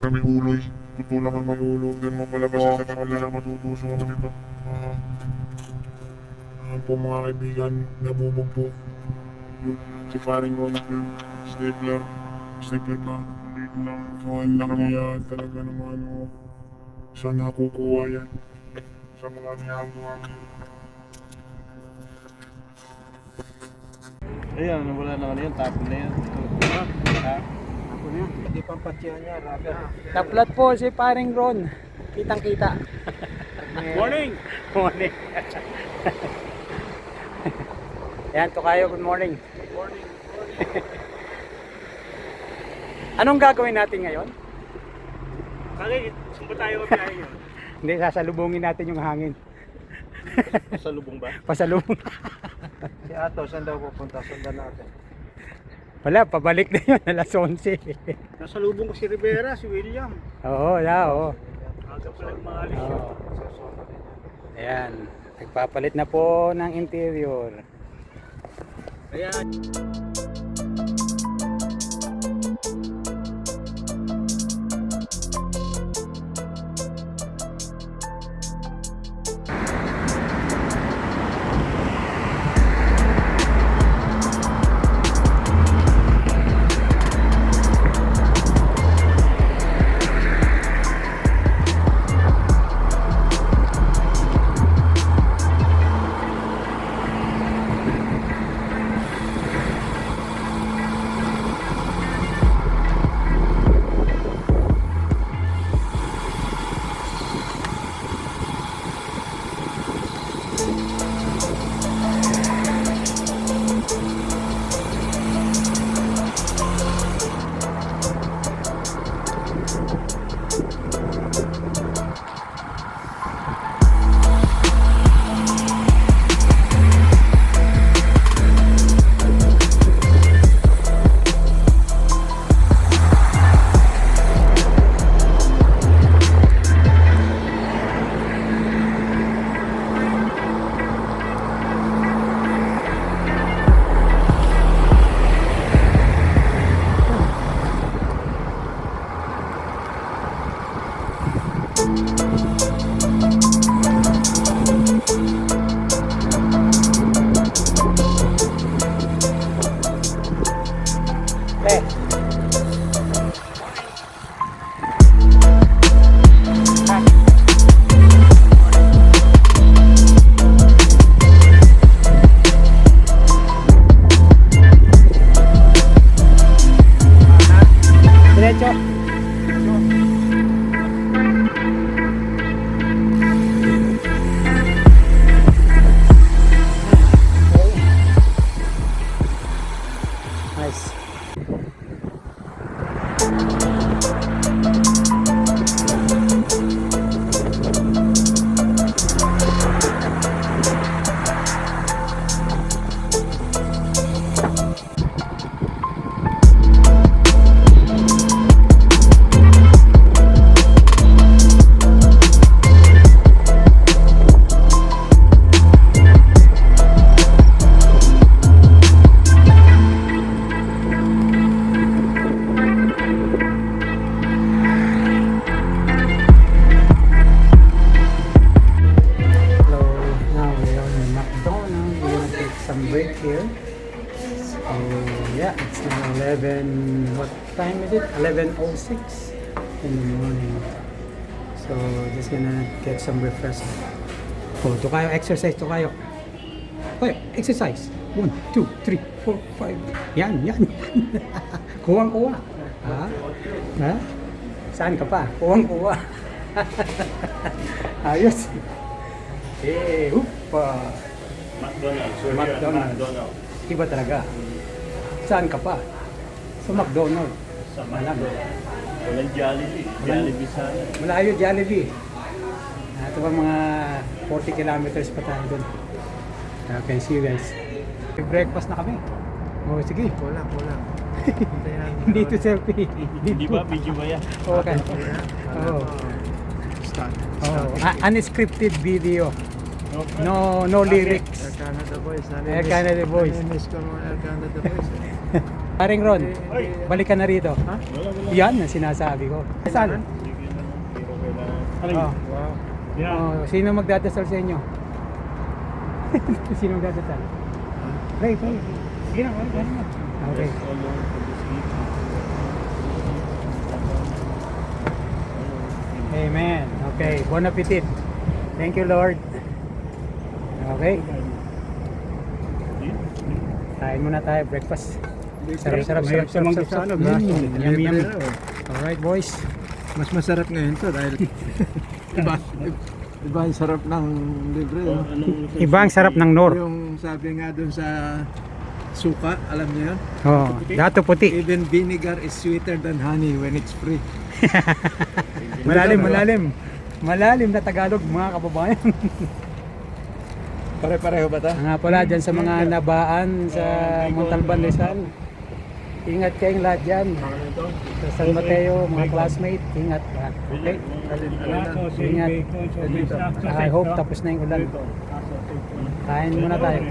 Kami uloy, tutulak ang may ulo, din mo palabas sa kanila matutuso ako nito. Po mga kaibigan, nabubog po. Si paring ko na stapler na, dito lang. So, ang laki yan talaga naman ano. Saan nakukuha yan? Sa mga ginagawa mo. Ayan, wala na ano yun, tapon na yan. Ha? Ako na. Hindi pang patsiyan niya, rubber. Naplat po si paring Ron. Kitang kita. Morning! Morning. Ayan, Tokayo, good morning. Morning! Anong gagawin natin ngayon? Bakit? Saan ba tayo kapiyahin yun? Hindi, sasalubungin natin yung hangin. Sa lubong ba? Pasalubong. Si Ato, saan daw pupunta? Sundan natin. Wala, pabalik na yun, alas 11. Nasa lubong ko si Rivera, si William. Oo, oo. Aga pala maalis yun. Oo. Ayan, nagpapalit na po ng interior. Ayan. Diretso. Nice. So now we are in McDonald's. We're gonna take some break here. So yeah, it's now 11. What time is it? 11:06 in the morning. So just gonna get some refreshment. Oh, to kayo exercise to kayo. Okay, exercise. 1, 2, 3, 4, 5. Yan, yan. Kuwang-kuwa. Ha? Ha? Saan ka pa? Kuwang-kuwa. Ayos. Eh, upa. McDonald's. Sorry, McDonald's. Iba talaga. Saan ka pa? Sa McDonald's. Sa Alam. Walang Jollibee. Jollibee sana. Malayo Jollibee. Ito pa mga 40 kilometers pa tayo doon. Okay, see you guys. Breakfast na kami. Oh, sige. Kulang. Hindi to selfie. Di ba? Video ba yan? Okay. Oh. Start. Oh, unscripted video. No lyrics. Air Canada Boys. Air Canada Boys. Nami-miss ko mga Air Canada Boys. Paring Ron, balik ka na rito. Ha? Yan ang sinasabi ko. Saan? Oh. Oh, sino magdadasal sa inyo? Sino magdadasal? Pray. Sige na, okay. Amen. Okay, bon appetit. Thank you, Lord. Okay. Kain muna tayo, breakfast. Sarap. Yummy. Alright, boys. Mas masarap ngayon to dahil iba yung sarap ng libre. No? Iba ang sarap ng Nor. Yung sabi nga dun sa suka, alam niyo yun? Oh, dato puti. Even vinegar is sweeter than honey when it's free. Malalim na Tagalog, mga kababayan. Pare-pareho ba ta? Nga pala dyan sa mga nabaan sa Montalban, Rizal. Ingat kayong lahat dyan. Sa San Mateo, mga classmate, ingat lahat. Okay? Ingat. I hope tapos na yung ulan. Kain muna tayo.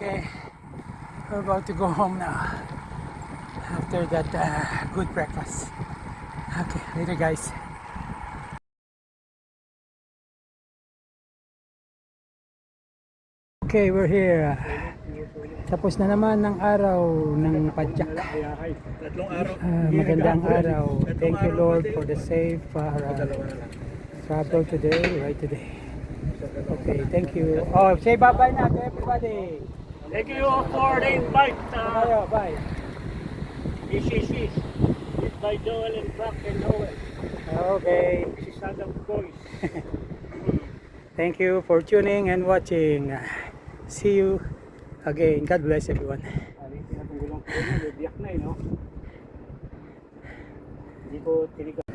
Okay, we're about to go home now after that good breakfast. Okay, later guys. Okay, we're here. Tapos na naman ng araw ng padyak. Magandang araw. Thank you Lord for the safe travel today, right today. Okay, thank you. Oh, say bye-bye na to everybody. Thank you for the invite. Bye. This is by Joel and Frank and Noel. Okay. This is Adam Boys. Thank you for tuning and watching. See you again. God bless everyone. Biyak na no? Hindi ko tinigan.